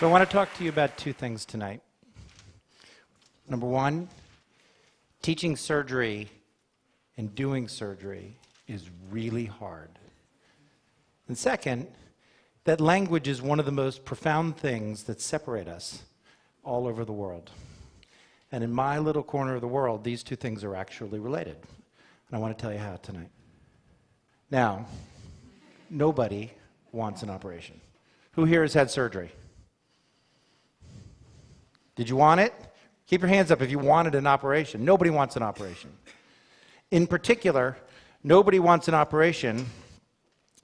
So I want to talk to you about two things tonight. Number one, teaching surgery and doing surgery is really hard. And second, that language is one of the most profound things that separate us all over the world. And in my little corner of the world, these two things are actually related. And I want to tell you how tonight. Now, nobody wants an operation. Who here has had surgery? Did you want it? Keep your hands up if you wanted an operation. Nobody wants an operation. In particular, nobody wants an operation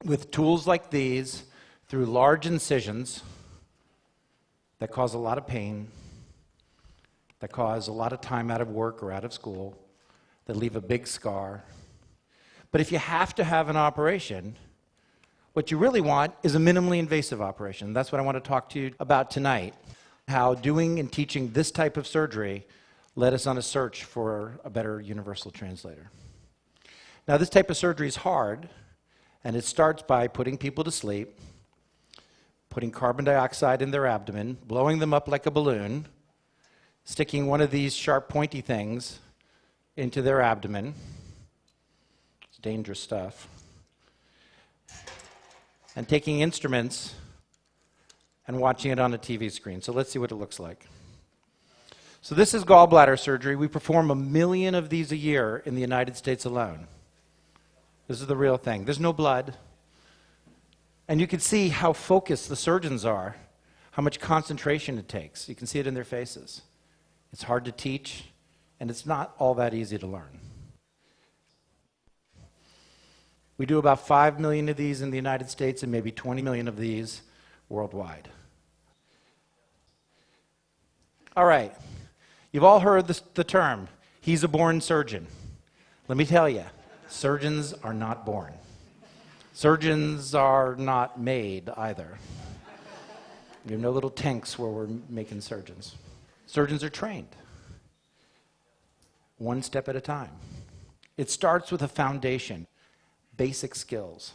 with tools like these through large incisions that cause a lot of pain, that cause a lot of time out of work or out of school, that leave a big scar. But if you have to have an operation, what you really want is a minimally invasive operation. That's what I want to talk to you about tonight. How doing and teaching this type of surgery led us on a search for a better universal translator. Now, this type of surgery is hard, and it starts by putting people to sleep, putting carbon dioxide in their abdomen, blowing them up like a balloon, sticking one of these sharp, pointy things into their abdomen. It's dangerous stuff. And taking instruments and watching it on a TV screen. So let's see what it looks like. So this is gallbladder surgery. We perform 1 million of these a year in the United States alone. This is the real thing. There's no blood. And you can see how focused the surgeons are, how much concentration it takes. You can see it in their faces. It's hard to teach, and it's not all that easy to learn. We do about 5 million of these in the United States and maybe 20 million of these worldwide. All right, you've all heard the term, he's a born surgeon. Let me tell you, surgeons are not born. Surgeons are not made either. We have no little tanks where we're making surgeons. Surgeons are trained, one step at a time. It starts with a foundation, basic skills.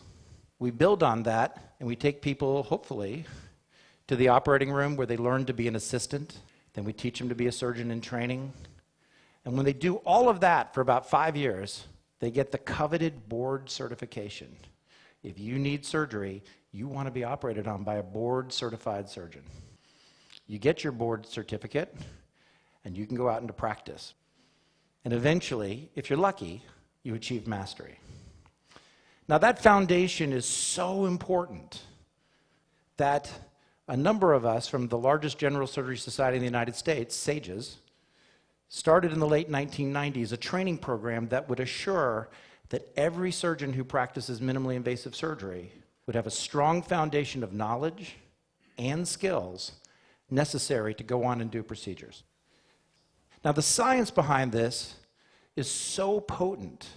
We build on that, and we take people, hopefully, to the operating room where they learn to be an assistant. Then we teach them to be a surgeon in training. And when they do all of that for about 5 years, they get the coveted board certification. If you need surgery, you want to be operated on by a board-certified surgeon. You get your board certificate, and you can go out into practice. And eventually, if you're lucky, you achieve mastery. Now, that foundation is so important that a number of us from the largest general surgery society in the United States, SAGES, started in the late 1990s a training program that would assure that every surgeon who practices minimally invasive surgery would have a strong foundation of knowledge and skills necessary to go on and do procedures. Now, the science behind this is so potent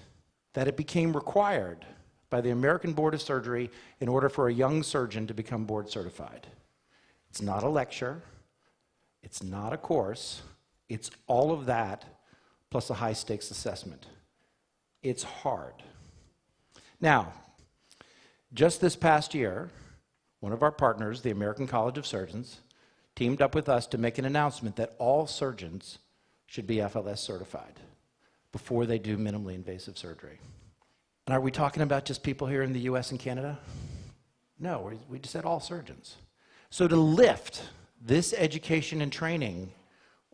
that it became required by the American Board of Surgery in order for a young surgeon to become board certified. It's not a lecture, it's not a course, it's all of that plus a high-stakes assessment. It's hard. Now, just this past year, one of our partners, the American College of Surgeons, teamed up with us to make an announcement that all surgeons should be FLS certified before they do minimally invasive surgery. And are we talking about just people here in the US and Canada? No, we just said all surgeons. So to lift this education and training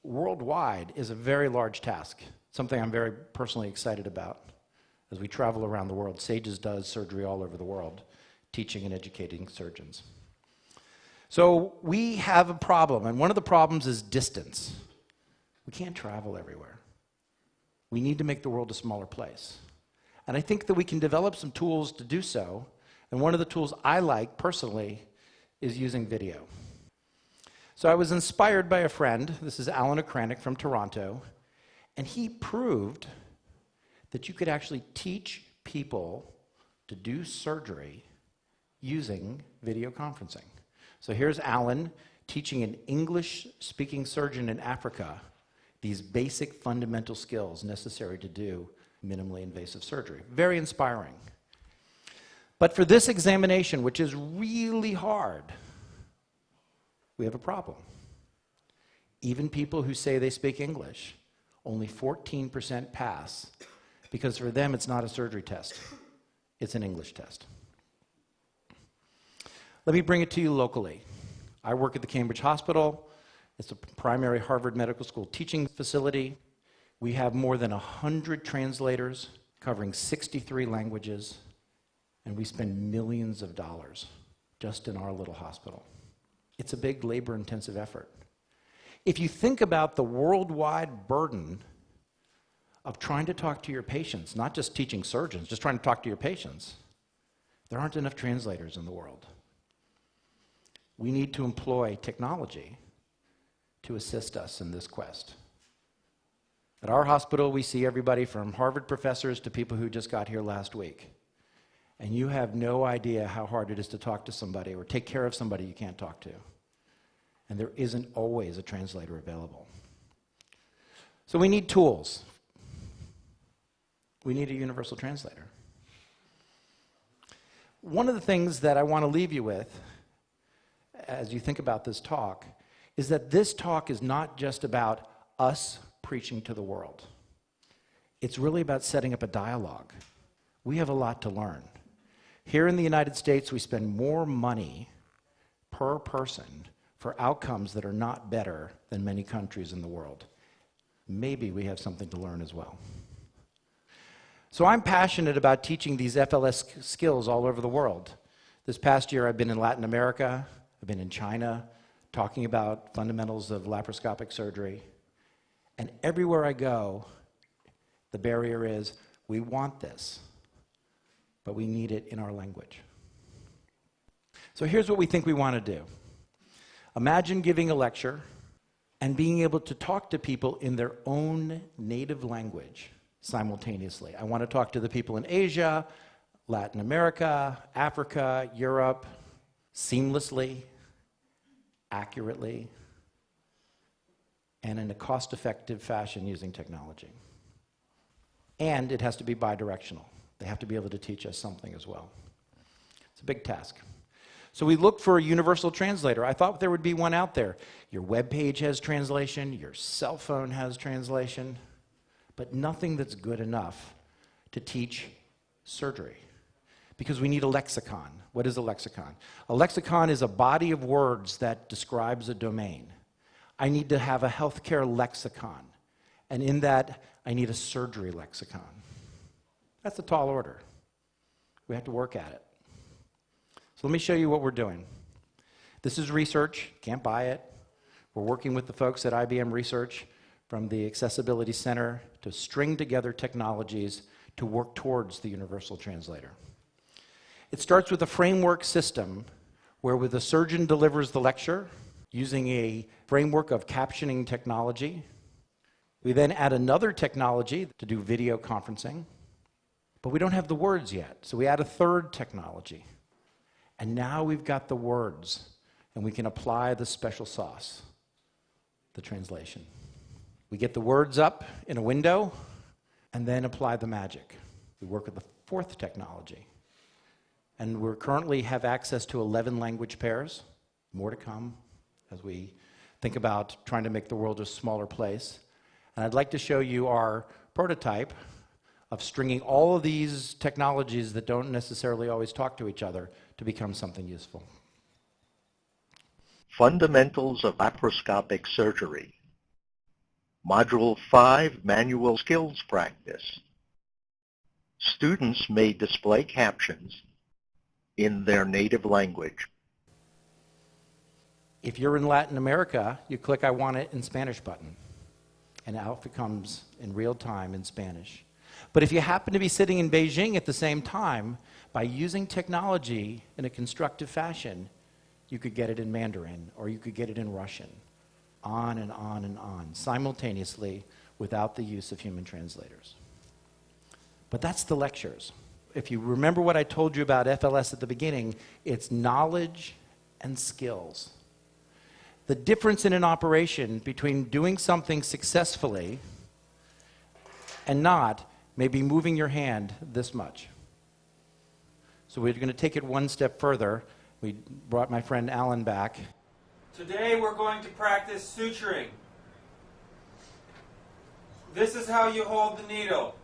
worldwide is a very large task, something I'm very personally excited about as we travel around the world. SAGES does surgery all over the world, teaching and educating surgeons. So we have a problem, and one of the problems is distance. We can't travel everywhere. We need to make the world a smaller place. And I think that we can develop some tools to do so, and one of the tools I like personally is using video. So I was inspired by a friend, this is Alan Okranik from Toronto, and he proved that you could actually teach people to do surgery using video conferencing. So here's Alan teaching an English-speaking surgeon in Africa these basic fundamental skills necessary to do minimally invasive surgery. Very inspiring. But for this examination, which is really hard, we have a problem. Even people who say they speak English, only 14% pass, because for them it's not a surgery test, it's an English test. Let me bring it to you locally. I work at the Cambridge Hospital. It's a primary Harvard Medical School teaching facility. We have more than 100 translators covering 63 languages, and we spend millions of dollars just in our little hospital. It's a big labor-intensive effort. If you think about the worldwide burden of trying to talk to your patients, not just teaching surgeons, just trying to talk to your patients, there aren't enough translators in the world. We need to employ technology to assist us in this quest. At our hospital, we see everybody from Harvard professors to people who just got here last week. And you have no idea how hard it is to talk to somebody or take care of somebody you can't talk to. And there isn't always a translator available. So we need tools. We need a universal translator. One of the things that I want to leave you with, as you think about this talk, is that this talk is not just about us preaching to the world. It's really about setting up a dialogue. We have a lot to learn. Here in the United States, we spend more money per person for outcomes that are not better than many countries in the world. Maybe we have something to learn as well. So I'm passionate about teaching these FLS skills all over the world. This past year, I've been in Latin America, I've been in China, talking about fundamentals of laparoscopic surgery. And everywhere I go, the barrier is, we want this, but we need it in our language. So here's what we think we want to do. Imagine giving a lecture and being able to talk to people in their own native language simultaneously. I want to talk to the people in Asia, Latin America, Africa, Europe, seamlessly, accurately, and in a cost-effective fashion using technology. And it has to be bidirectional. They have to be able to teach us something as well. It's a big task. So we looked for a universal translator. I thought there would be one out there. Your web page has translation, your cell phone has translation, but nothing that's good enough to teach surgery. Because we need a lexicon. What is a lexicon? A lexicon is a body of words that describes a domain. I need to have a healthcare lexicon. And in that, I need a surgery lexicon. That's a tall order. We have to work at it. So let me show you what we're doing. This is research, can't buy it. We're working with the folks at IBM Research from the Accessibility Center to string together technologies to work towards the universal translator. It starts with a framework system where the surgeon delivers the lecture using a framework of captioning technology. We then add another technology to do video conferencing, but we don't have the words yet, so we add a third technology. And now we've got the words, and we can apply the special sauce, the translation. We get the words up in a window, and then apply the magic. We work with the fourth technology. And we currently have access to 11 language pairs, more to come as we think about trying to make the world a smaller place. And I'd like to show you our prototype of stringing all of these technologies that don't necessarily always talk to each other to become something useful. Fundamentals of Laparoscopic Surgery. Module 5, Manual Skills Practice. Students may display captions in their native language. If you're in Latin America, you click I want it in Spanish button, and out it comes in real time in Spanish. But if you happen to be sitting in Beijing at the same time, by using technology in a constructive fashion, you could get it in Mandarin, or you could get it in Russian, on and on and on, simultaneously without the use of human translators. But that's the lectures. If you remember what I told you about FLS at the beginning, it's knowledge and skills. The difference in an operation between doing something successfully and not may be moving your hand this much. So we're going to take it one step further. We brought my friend Alan back. Today we're going to practice suturing. This is how you hold the needle.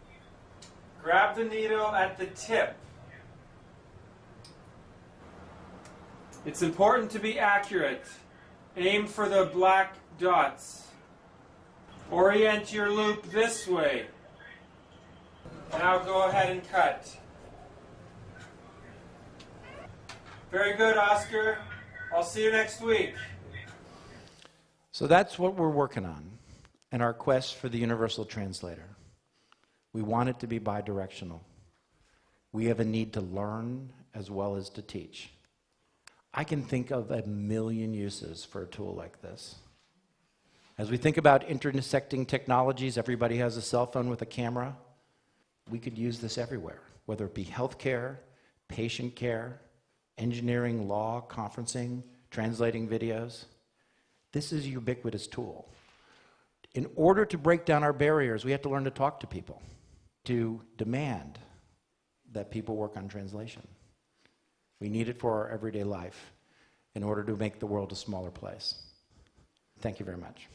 Grab the needle at the tip. It's important to be accurate. Aim for the black dots. Orient your loop this way. Now go ahead and cut. Very good, Oscar. I'll see you next week. So that's what we're working on in our quest for the universal translator. We want it to be bidirectional. We have a need to learn as well as to teach. I can think of a million uses for a tool like this. As we think about intersecting technologies, everybody has a cell phone with a camera. We could use this everywhere, whether it be healthcare, patient care, engineering, law, conferencing, translating videos. This is a ubiquitous tool. In order to break down our barriers, we have to learn to talk to people, to demand that people work on translation. We need it for our everyday life in order to make the world a smaller place. Thank you very much.